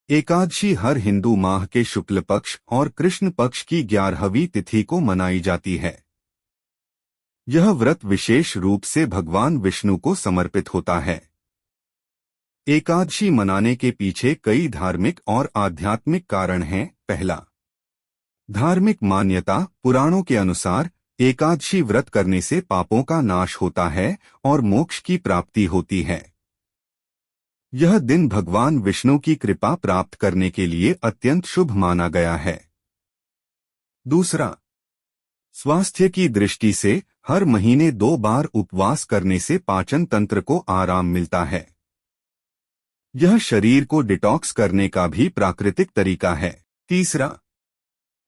एकादशी हर हिंदू माह के शुक्ल पक्ष और कृष्ण पक्ष की 11वीं तिथि को मनाई जाती है। यह व्रत विशेष रूप से भगवान विष्णु को समर्पित होता है। एकादशी मनाने के पीछे कई धार्मिक और आध्यात्मिक कारण हैं। पहला, धार्मिक मान्यता। पुराणों के अनुसार एकादशी व्रत करने से पापों का नाश होता है और मोक्ष की प्राप्ति होती है। यह दिन भगवान विष्णु की कृपा प्राप्त करने के लिए अत्यंत शुभ माना गया है। दूसरा, स्वास्थ्य की दृष्टि से हर महीने 2 बार उपवास करने से पाचन तंत्र को आराम मिलता है। यह शरीर को डिटॉक्स करने का भी प्राकृतिक तरीका है। तीसरा,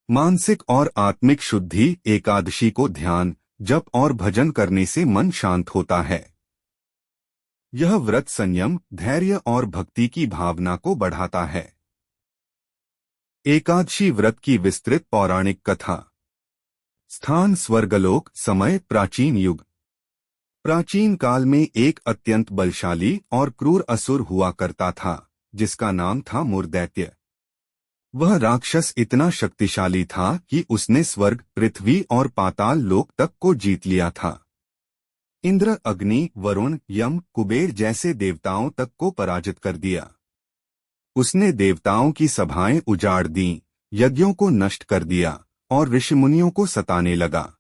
मानसिक और आत्मिक शुद्धि। एकादशी को ध्यान, जप और भजन करने से मन शांत होता है। यह व्रत संयम, धैर्य और भक्ति की भावना को बढ़ाता है। एकादशी व्रत की विस्तृत पौराणिक कथा। स्थान स्वर्गलोक। समय प्राचीन युग। प्राचीन काल में एक अत्यंत बलशाली और क्रूर असुर हुआ करता था, जिसका नाम था मुरदैत्य। वह राक्षस इतना शक्तिशाली था कि उसने स्वर्ग, पृथ्वी और पाताल लोक तक को जीत लिया था। इंद्र, अग्नि, वरुण, यम, कुबेर जैसे देवताओं तक को पराजित कर दिया। उसने देवताओं की सभाएं उजाड़ दी, यज्ञों को नष्ट कर दिया और ऋषिमुनियों को सताने लगा।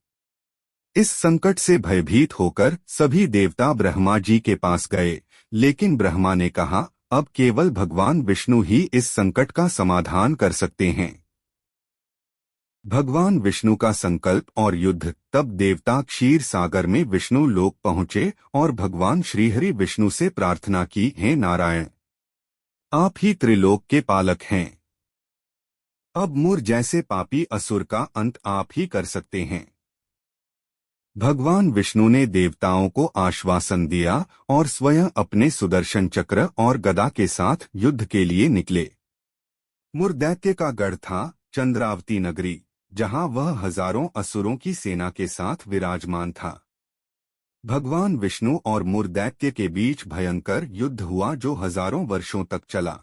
इस संकट से भयभीत होकर सभी देवता ब्रह्मा जी के पास गए, लेकिन ब्रह्मा ने कहा, अब केवल भगवान विष्णु ही इस संकट का समाधान कर सकते हैं। भगवान विष्णु का संकल्प और युद्ध। तब देवता क्षीर सागर में विष्णु लोक पहुंचे और भगवान श्रीहरि विष्णु से प्रार्थना की, हे नारायण, आप ही त्रिलोक के पालक हैं। अब मुर जैसे पापी असुर का अंत आप ही कर सकते हैं। भगवान विष्णु ने देवताओं को आश्वासन दिया और स्वयं अपने सुदर्शन चक्र और गदा के साथ युद्ध के लिए निकले। मुरदैत्य का गढ़ था चंद्रावती नगरी, जहां वह हजारों असुरों की सेना के साथ विराजमान था। भगवान विष्णु और मुरदैत्य के बीच भयंकर युद्ध हुआ जो हजारों वर्षों तक चला।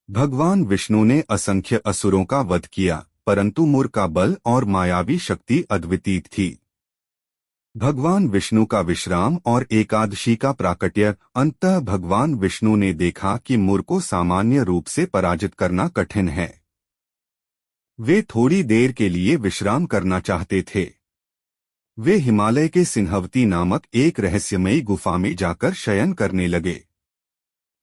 भगवान विष्णु ने असंख्य असुरों का वध किया, परंतु मुर का बल और मायावी शक्ति अद्वितीय थी। भगवान विष्णु का विश्राम और एकादशी का प्राकट्य। अंततः भगवान विष्णु ने देखा कि मुर को सामान्य रूप से पराजित करना कठिन है। वे थोड़ी देर के लिए विश्राम करना चाहते थे। वे हिमालय के सिन्हवती नामक एक रहस्यमयी गुफा में जाकर शयन करने लगे।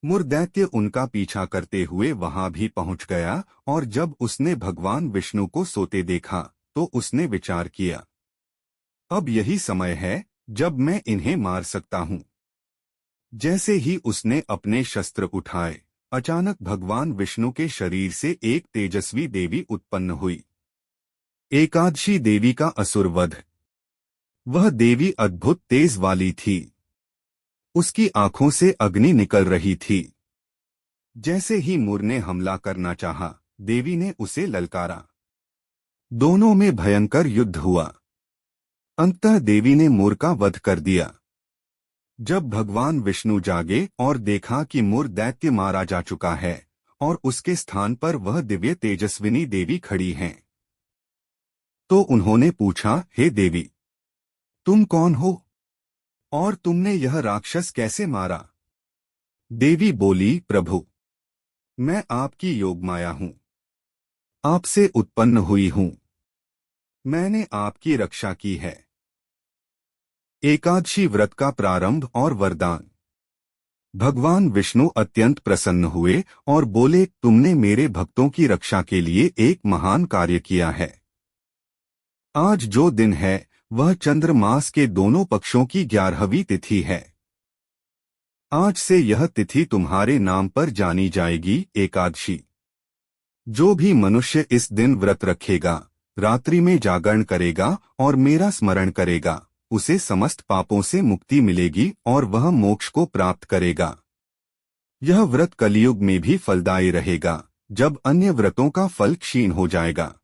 मुरदैत्य उनका पीछा करते हुए वहां भी पहुंच गया और जब उसने भगवान विष्णु को सोते देखा तो उसने विचार किया, अब यही समय है जब मैं इन्हें मार सकता हूं। जैसे ही उसने अपने शस्त्र उठाए, अचानक भगवान विष्णु के शरीर से एक तेजस्वी देवी उत्पन्न हुई। एकादशी देवी का असुर वध। वह देवी अद्भुत तेज वाली थी। उसकी आंखों से अग्नि निकल रही थी। जैसे ही मुर ने हमला करना चाहा, देवी ने उसे ललकारा। दोनों में भयंकर युद्ध हुआ। अंततः देवी ने मुर का वध कर दिया। जब भगवान विष्णु जागे और देखा कि मुर दैत्य मारा जा चुका है और उसके स्थान पर वह दिव्य तेजस्विनी देवी खड़ी हैं, तो उन्होंने पूछा, हे देवी, तुम कौन हो और तुमने यह राक्षस कैसे मारा? देवी बोली, प्रभु, मैं आपकी योगमाया हूं, आपसे उत्पन्न हुई हूं। मैंने आपकी रक्षा की है। एकादशी व्रत का प्रारंभ और वरदान। भगवान विष्णु अत्यंत प्रसन्न हुए और बोले, तुमने मेरे भक्तों की रक्षा के लिए एक महान कार्य किया है। आज जो दिन है वह चंद्र मास के दोनों पक्षों की 11वीं तिथि है। आज से यह तिथि तुम्हारे नाम पर जानी जाएगी, एकादशी। जो भी मनुष्य इस दिन व्रत रखेगा, रात्रि में जागरण करेगा और मेरा स्मरण करेगा, उसे समस्त पापों से मुक्ति मिलेगी और वह मोक्ष को प्राप्त करेगा। यह व्रत कलियुग में भी फलदायी रहेगा, जब अन्य व्रतों का फल क्षीण हो जाएगा।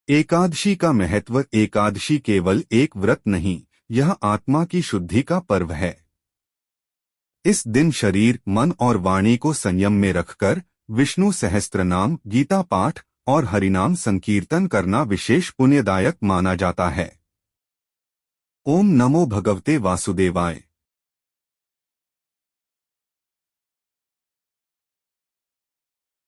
एकादशी का महत्व। एकादशी केवल एक व्रत नहीं, यह आत्मा की शुद्धि का पर्व है। इस दिन शरीर, मन और वाणी को संयम में रखकर विष्णु सहस्त्रनाम, गीता पाठ और हरिनाम संकीर्तन करना विशेष पुण्यदायक माना जाता है। ओम नमो भगवते वासुदेवाय।